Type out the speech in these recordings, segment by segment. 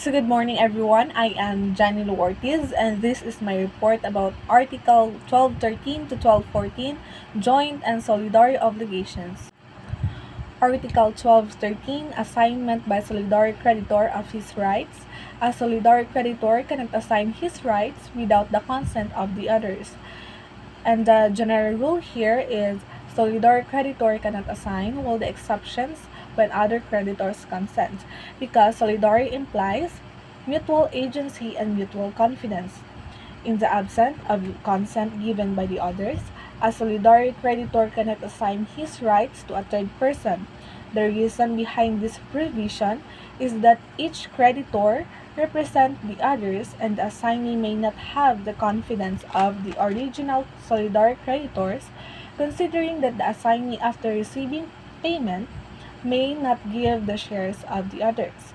So good morning everyone, I am Janny Ortiz and this is my report about Article 1213 to 1214, Joint and Solidary Obligations. Article 1213, Assignment by solidary creditor of his rights. A solidary creditor cannot assign his rights without the consent of the others. And the general rule here is solidary creditor cannot assign, while the exceptions when other creditors consent, because solidary implies mutual agency and mutual confidence. In the absence of consent given by the others, a solidary creditor cannot assign his rights to a third person. The reason behind this provision is that each creditor represents the others and the assignee may not have the confidence of the original solidary creditors, considering that the assignee after receiving payment may not give the shares of the others.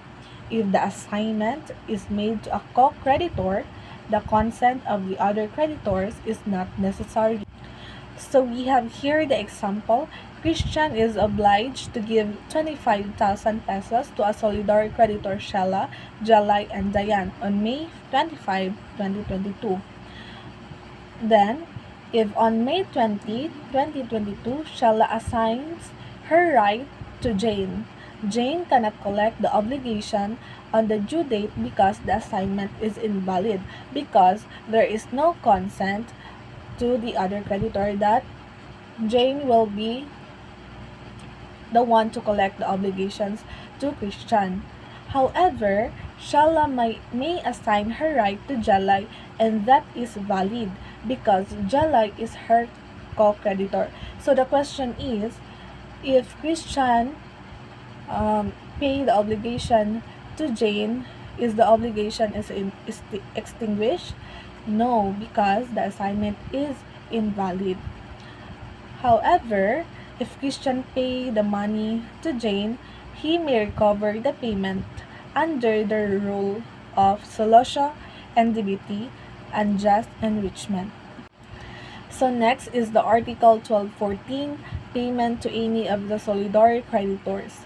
If the assignment is made to a co-creditor, the consent of the other creditors is not necessary. So we have here the example. Christian is obliged to give 25,000 pesos to a solidary creditor Shella, Jalai, and Dayan on May 25, 2022. Then, if on May 20, 2022, Shella assigns her right to Jane, Jane cannot collect the obligation on the due date because the assignment is invalid, because there is no consent to the other creditor that Jane will be the one to collect the obligations to Christian. However, Shalla may assign her right to Jalai, and that is valid because Jalai is her co-creditor. So the question is, if Christian pay the obligation to Jane, is the obligation is extinguished? No, because the assignment is invalid. However, if Christian pay the money to Jane, he may recover the payment under the rule of solutio endebiti, unjust enrichment. So next is the Article 1214, payment to any of the solidary creditors.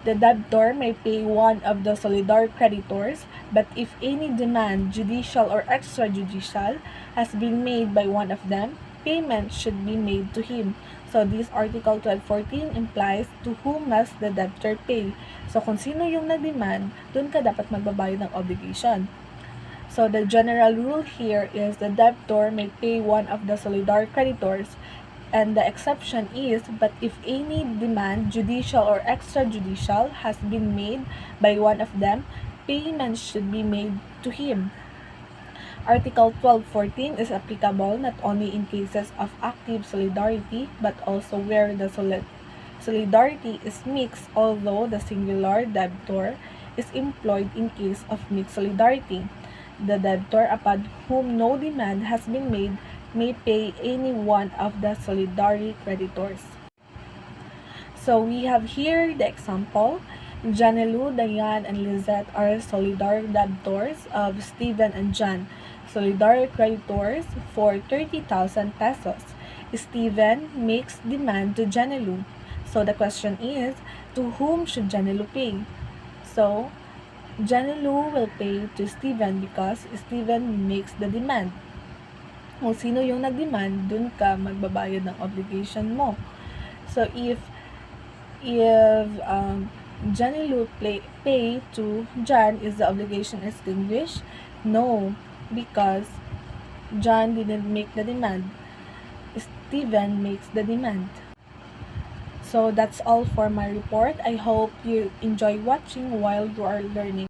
The debtor may pay one of the solidary creditors, but if any demand, judicial or extrajudicial, has been made by one of them, payment should be made to him. So this Article 1214 implies to whom must the debtor pay. So kung sino yung nag-demand, dun ka dapat magbabayad ng obligation. So the general rule here is the debtor may pay one of the solidary creditors, and the exception is, but if any demand, judicial or extrajudicial, has been made by one of them, payment should be made to him. Article 1214 is applicable not only in cases of active solidarity, but also where the solidarity is mixed, although the singular debtor is employed in case of mixed solidarity. The debtor upon whom no demand has been made may pay any one of the solidary creditors. So we have here the example. Janelu, Dayan, and Lizette are solidary debtors of Stephen and John, solidary creditors for 30,000 pesos. Stephen makes demand to Janelu. So the question is, to whom should Janelu pay? So Janelu will pay to Stephen because Stephen makes the demand. Kung sino yung nag-demand, dun ka magbabayad ng obligation mo. So if Janelu pay to John, is the obligation extinguished? No, because John didn't make the demand. Stephen makes the demand. So that's all for my report. I hope you enjoy watching while you are learning.